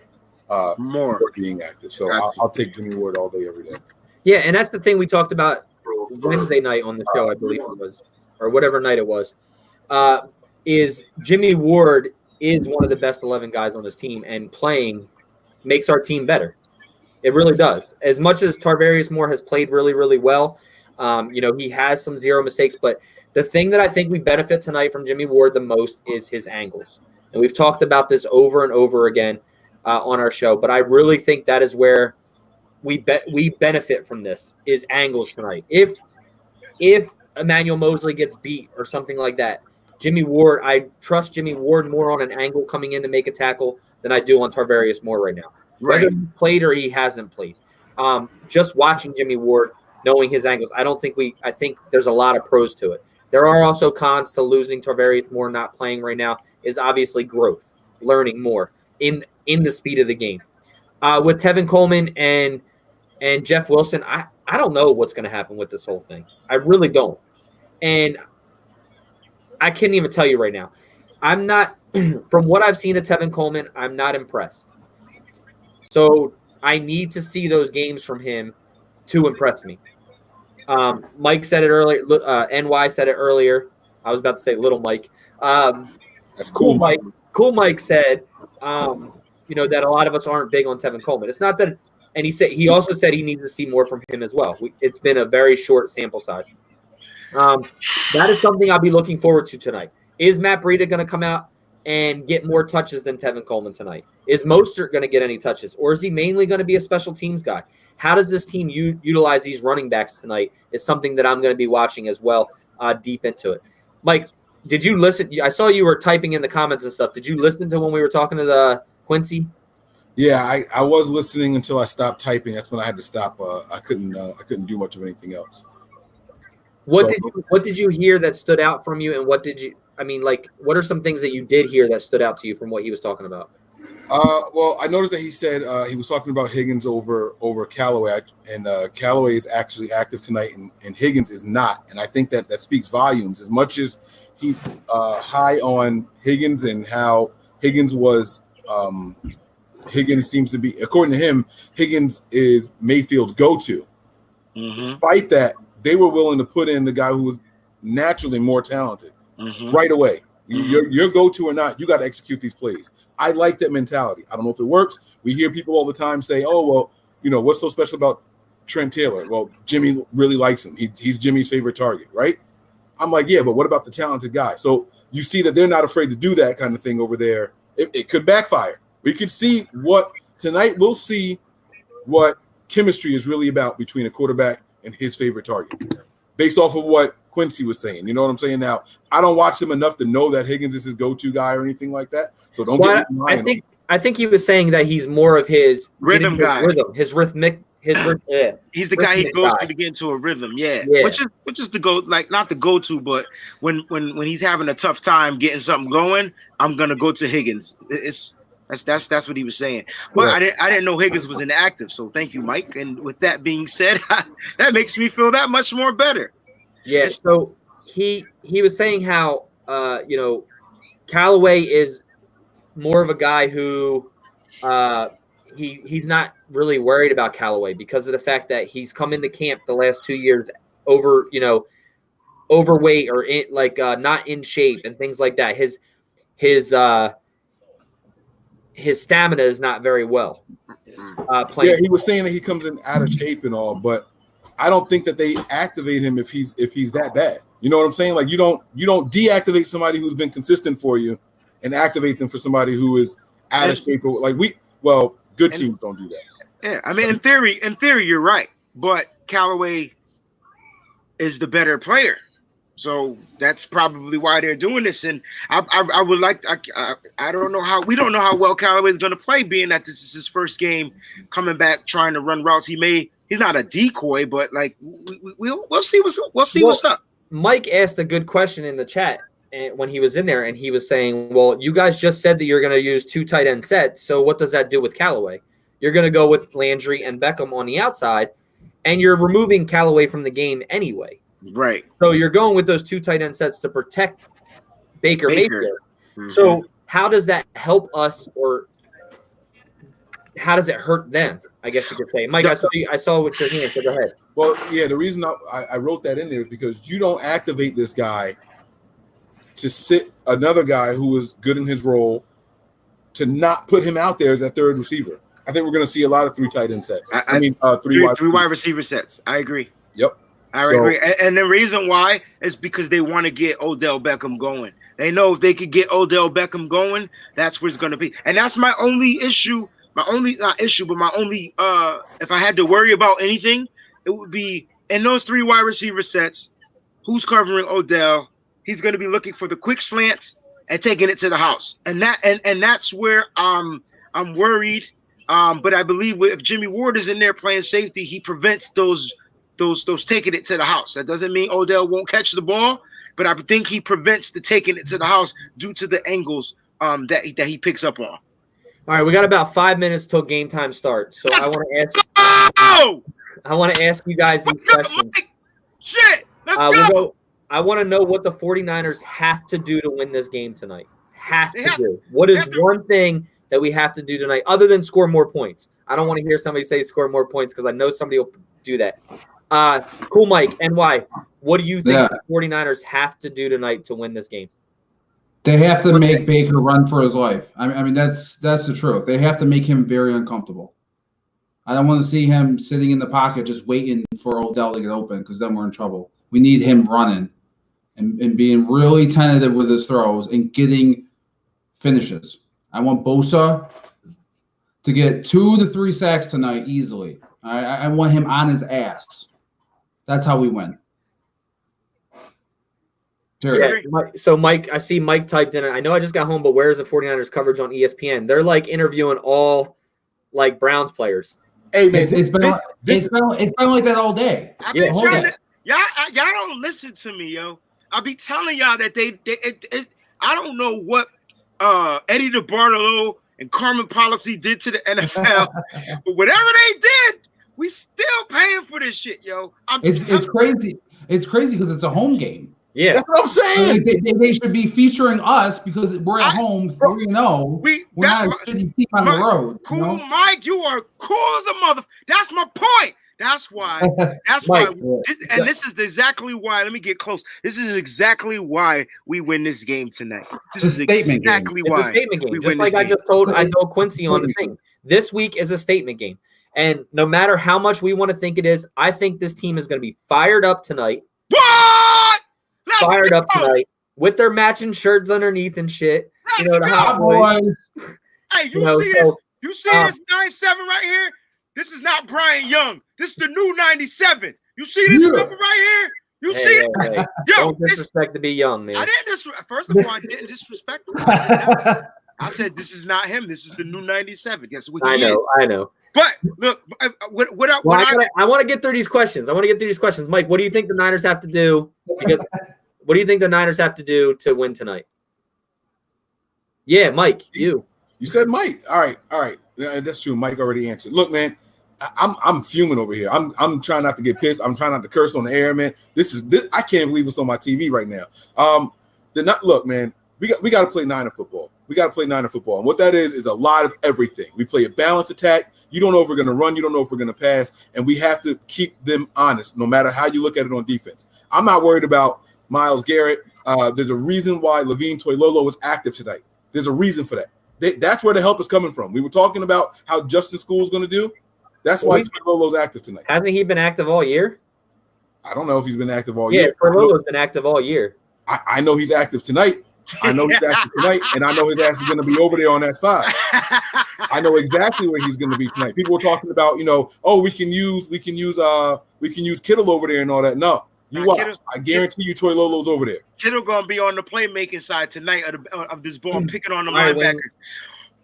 Moore being active. So I'll take Jimmy Ward all day, every day. Yeah, and that's the thing we talked about Wednesday night on the show, I believe it was, or whatever night it was, is Jimmy Ward is one of the best 11 guys on this team, and playing makes our team better. It really does. As much as Tarvarius Moore has played really, really well, he has some zero mistakes, but the thing that I think we benefit tonight from Jimmy Ward the most is his angles. And we've talked about this over and over again on our show, but I really think that is where we benefit from this, is angles tonight. If Emmanuel Mosley gets beat or something like that, Jimmy Ward, I trust Jimmy Ward more on an angle coming in to make a tackle than I do on Tarvarius Moore right now. Whether he played or he hasn't played. Just watching Jimmy Ward, knowing his angles, I think there's a lot of pros to it. There are also cons to losing Tarvarius Moore not playing right now, is obviously growth, learning more in the speed of the game. With Tevin Coleman and Jeff Wilson, I don't know what's going to happen with this whole thing. I really don't. And I can't even tell you right now. I'm not, from what I've seen of Tevin Coleman, I'm not impressed. So I need to see those games from him to impress me. Mike said it earlier. NY said it earlier. I was about to say little Mike. That's cool, Mike. Cool Mike said, that a lot of us aren't big on Tevin Coleman. It's not that, and he also said he needs to see more from him as well. It's been a very short sample size. That is something I'll be looking forward to tonight. Is Matt Breida going to come out and get more touches than Tevin Coleman tonight? Is Mostert going to get any touches, or is he mainly going to be a special teams guy? How does this team utilize these running backs tonight is something that I'm going to be watching as well, deep into it. Mike, did you listen? I saw you were typing in the comments and stuff. Did you listen to when we were talking to Quincy? Yeah, I was listening until I stopped typing. That's when I had to stop. I couldn't do much of anything else. What did you hear that stood out from you, and what are some things that you did hear that stood out to you from what he was talking about? Well, I noticed that he said he was talking about Higgins over Callaway, and Callaway is actually active tonight, and Higgins is not. And I think that speaks volumes. As much as he's high on Higgins and how Higgins was, Higgins seems to be, according to him, Higgins is Mayfield's go-to. Mm-hmm. Despite that, they were willing to put in the guy who was naturally more talented right away. Your go-to or not, you got to execute these plays. I like that mentality. I don't know if it works. We hear people all the time say, "Oh, well, what's so special about Trent Taylor?" Well, Jimmy really likes him. He's Jimmy's favorite target, right? I'm like, yeah, but what about the talented guy? So you see that they're not afraid to do that kind of thing over there. It could backfire. We could see tonight. We'll see what chemistry is really about between a quarterback and his favorite target, based off of what Quincy was saying. You know what I'm saying? Now, I don't watch him enough to know that Higgins is his go-to guy or anything like that. So don't get me wrong. I think he was saying that he's more of his rhythm guy, his rhythmic. He's the guy he goes to get into a rhythm, which is the go, like not the go-to, but when he's having a tough time getting something going, I'm gonna go to Higgins. That's what he was saying. But I didn't know Higgins was inactive, so thank you, Mike. And with that being said, that makes me feel that much more better. Yeah. So he was saying how Callaway is more of a guy who he's not really worried about Callaway because of the fact that he's come into camp the last 2 years overweight or not in shape and things like that. His stamina is not very well. Playing. Yeah, he was saying that he comes in out of shape and all, but I don't think that they activate him if he's that bad. You know what I'm saying? Like you don't deactivate somebody who's been consistent for you and activate them for somebody who is out of shape. Good teams don't do that. Yeah, I mean, in theory, you're right, but Callaway is the better player, so that's probably why they're doing this. And I would like I don't know how we don't know how well Callaway is going to play, being that this is his first game coming back trying to run routes. He's not a decoy, but like we'll see what's up. Mike asked a good question in the chat when he was in there, and he was saying, well, you guys just said that you're going to use 2 tight end sets, so what does that do with Callaway? You're going to go with Landry and Beckham on the outside, and you're removing Callaway from the game anyway. Right. So you're going with those 2 tight end sets to protect Baker Mayfield. Mm-hmm. So how does that help us, or how does it hurt them, I guess you could say? Mike, I saw what your hand, so go ahead. Well, yeah, the reason I wrote that in there is because you don't activate this guy to sit another guy who is good in his role, to not put him out there as that third receiver. I think we're going to see a lot of 3 tight end sets. Three wide receiver sets. I agree. Yep. I agree. And the reason why is because they want to get Odell Beckham going. They know if they could get Odell Beckham going, that's where it's going to be. And that's my only issue. If I had to worry about anything, it would be in those 3 wide receiver sets, who's covering Odell. He's going to be looking for the quick slants and taking it to the house, and that's where I'm worried. But I believe if Jimmy Ward is in there playing safety, he prevents those taking it to the house. That doesn't mean Odell won't catch the ball, but I think he prevents the taking it to the house due to the angles that he picks up on. All right, we got about 5 minutes till game time starts, so I want to ask you guys these questions. Shit, let's go. I want to know what the 49ers have to do to win this game tonight. What is one thing that we have to do tonight other than score more points? I don't want to hear somebody say score more points because I know somebody will do that. Cool, Mike, NY, what do you think the 49ers have to do tonight to win this game? They have to make Baker run for his life. I mean, that's the truth. They have to make him very uncomfortable. I don't want to see him sitting in the pocket just waiting for Odell to get open, because then we're in trouble. We need him running and being really tentative with his throws and getting finishes. I want Bosa to get 2 to 3 sacks tonight easily. I want him on his ass. That's how we win. Yeah, so Mike, I see Mike typed in it. I know I just got home, but where's the 49ers coverage on ESPN? They're like interviewing all like Browns players. Hey man, it's been like that all day. I've been trying to, y'all don't listen to me, yo. I be telling y'all that I don't know what Eddie DeBartolo and Carmen Policy did to the NFL, but whatever they did, we still paying for this shit, yo. It's crazy. It's crazy because it's a home game. Yeah, that's what I'm saying. They should be featuring us because we're at home 3-0. We're not a shitty team on the road. Cool, Mike. You are cool as a mother. That's my point. That's why. That's Mike, why. And this is exactly why. Let me get close. This is exactly why we win this game tonight. This is exactly it's why a statement game. we Just win like this I game. just told Quincy on the thing. This week is a statement game. And no matter how much we want to think it is, I think this team is going to be fired up tonight. What? Fired up tonight with their matching shirts underneath and shit. Let's the hot boys. Hey, you see this? You see this 9-7 right here? This is not Brian Young. This is the new 97. You see this number right here? You see it? Hey. Yo, don't disrespect to be young, man. I didn't first of all, I didn't disrespect him. I said this is not him. This is the new 97. Guess what he is. I know. But look, I want to get through these questions. Mike, what do you think the Niners have to do? Because what do you think the Niners have to do to win tonight? Yeah, Mike, you. You said Mike. All right. Yeah, that's true. Mike already answered. Look, man, I'm fuming over here. I'm trying not to get pissed. I'm trying not to curse on the air, man. This I can't believe it's on my TV right now. Look, man, we got to play Niner football. And what that is a lot of everything. We play a balanced attack. You don't know if we're going to run. You don't know if we're going to pass. And we have to keep them honest, no matter how you look at it on defense. I'm not worried about Myles Garrett. There's a reason why Levine Toilolo was active tonight. There's a reason for that. That's where the help is coming from. We were talking about how Justin School's going to do. That's why Toilolo's active tonight. Hasn't he been active all year? I don't know if he's been active all year. Yeah, Toilolo's been active all year. I know he's active tonight. And I know his ass is going to be over there on that side. I know exactly where he's going to be tonight. People were talking about, we can use Kittle over there and all that. No, you watch. I guarantee you, Toilolo's over there. Kittle going to be on the playmaking side tonight of this ball, picking on the linebackers.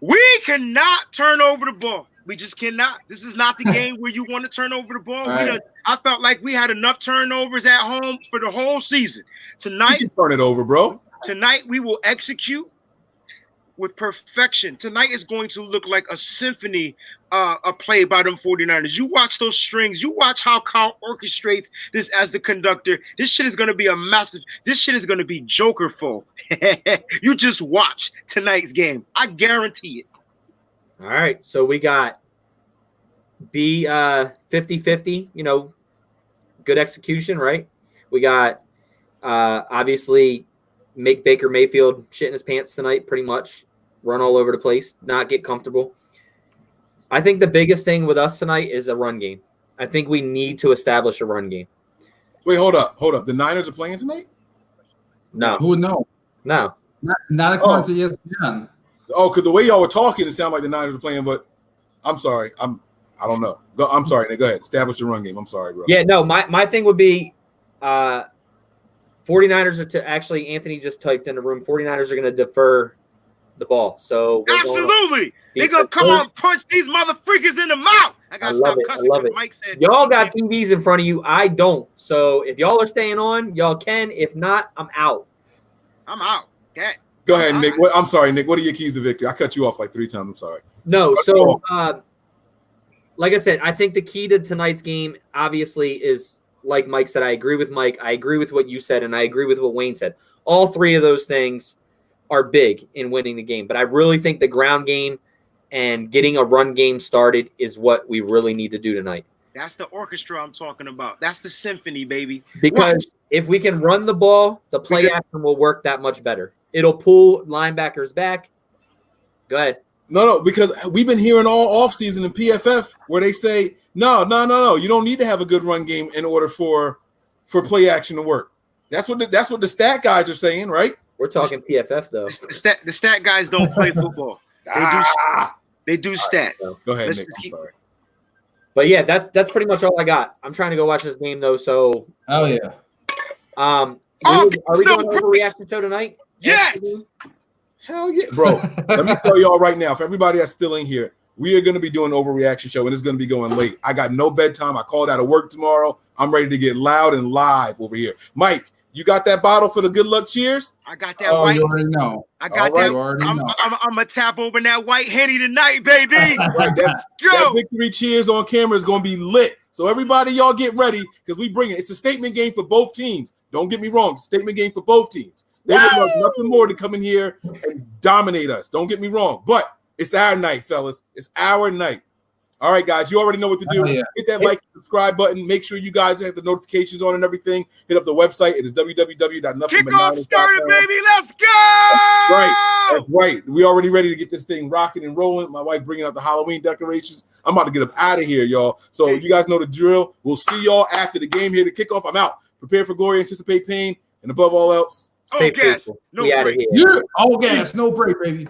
We cannot turn over the ball. We just cannot. This is not the game where you want to turn over the ball. Right. I felt like we had enough turnovers at home for the whole season. Tonight, you can turn it over, bro. Tonight, we will execute with perfection. Tonight is going to look like a symphony, a play by them 49ers. You watch those strings. You watch how Kyle orchestrates this as the conductor. This shit is going to be this shit is going to be Joker-full. You just watch tonight's game. I guarantee it. All right. So we got 50-50, good execution, right? We got obviously make Baker Mayfield shit in his pants tonight, pretty much. Run all over the place, not get comfortable. I think the biggest thing with us tonight is a run game. I think we need to establish a run game. Wait, hold up. The Niners are playing tonight? No. Who would know? No. Not according to ESPN. Oh, because the way y'all were talking, it sounded like the Niners are playing, but I'm sorry. I don't know. I'm sorry, Nick. Go ahead. Establish the run game. I'm sorry, bro. Yeah, no, my thing would be 49ers are to actually, Anthony just typed in the room, 49ers are going to defer the ball. So absolutely. They're going to come on punch these motherfreakers in the mouth. I got to stop cussing. I love it. Mike said, y'all got TVs in front of you. I don't. So if y'all are staying on, y'all can. If not, I'm out. I'm out. Okay. Go ahead, Nick. I'm sorry, Nick. What are your keys to victory? I cut you off like 3 times. I'm sorry. No, so like I said, I think the key to tonight's game, obviously, is like Mike said. I agree with Mike. I agree with what you said, and I agree with what Wayne said. All three of those things are big in winning the game. But I really think the ground game and getting a run game started is what we really need to do tonight. That's the orchestra I'm talking about. That's the symphony, baby. Because if we can run the ball, the play action will work that much better. It'll pull linebackers back. Go ahead. No, because we've been hearing all offseason in PFF where they say, no. You don't need to have a good run game in order for play action to work. That's what the stat guys are saying, right? We're talking PFF though. The stat guys don't play football. They do stats. Go ahead, Nick. I'm sorry. But yeah, that's pretty much all I got. I'm trying to go watch this game though. So yeah. Are we doing an overreaction show tonight? Yes. Hell yeah, bro. Let me tell y'all right now, for everybody that's still in here, we are going to be doing an overreaction show, and it's going to be going late. I got no bedtime. I called out of work tomorrow. I'm ready to get loud and live over here. Mike, you got that bottle for the good luck cheers? I got that white. You already know. I got that. I'm going to tap open that white Henny tonight, baby. Right, that victory cheers on camera is going to be lit. So everybody, y'all get ready because we bring it. It's a statement game for both teams. Don't get me wrong. It's a statement game for both teams. They would love nothing more to come in here and dominate us. Don't get me wrong. But it's our night, fellas. It's our night. All right, guys, you already know what to do. Oh, yeah. Hit that like, subscribe button. Make sure you guys have the notifications on and everything. Hit up the website. It is Kickoff started, www.nothingbutniners.com. baby. Let's go. That's right. We already ready to get this thing rocking and rolling. My wife bringing out the Halloween decorations. I'm about to get up out of here, y'all. So you guys know the drill. We'll see y'all after the game here to kick off. I'm out. Prepare for glory, anticipate pain, and above all else, Stay gas, faithful. no We out of break. here. Yeah. All gas, no break, baby.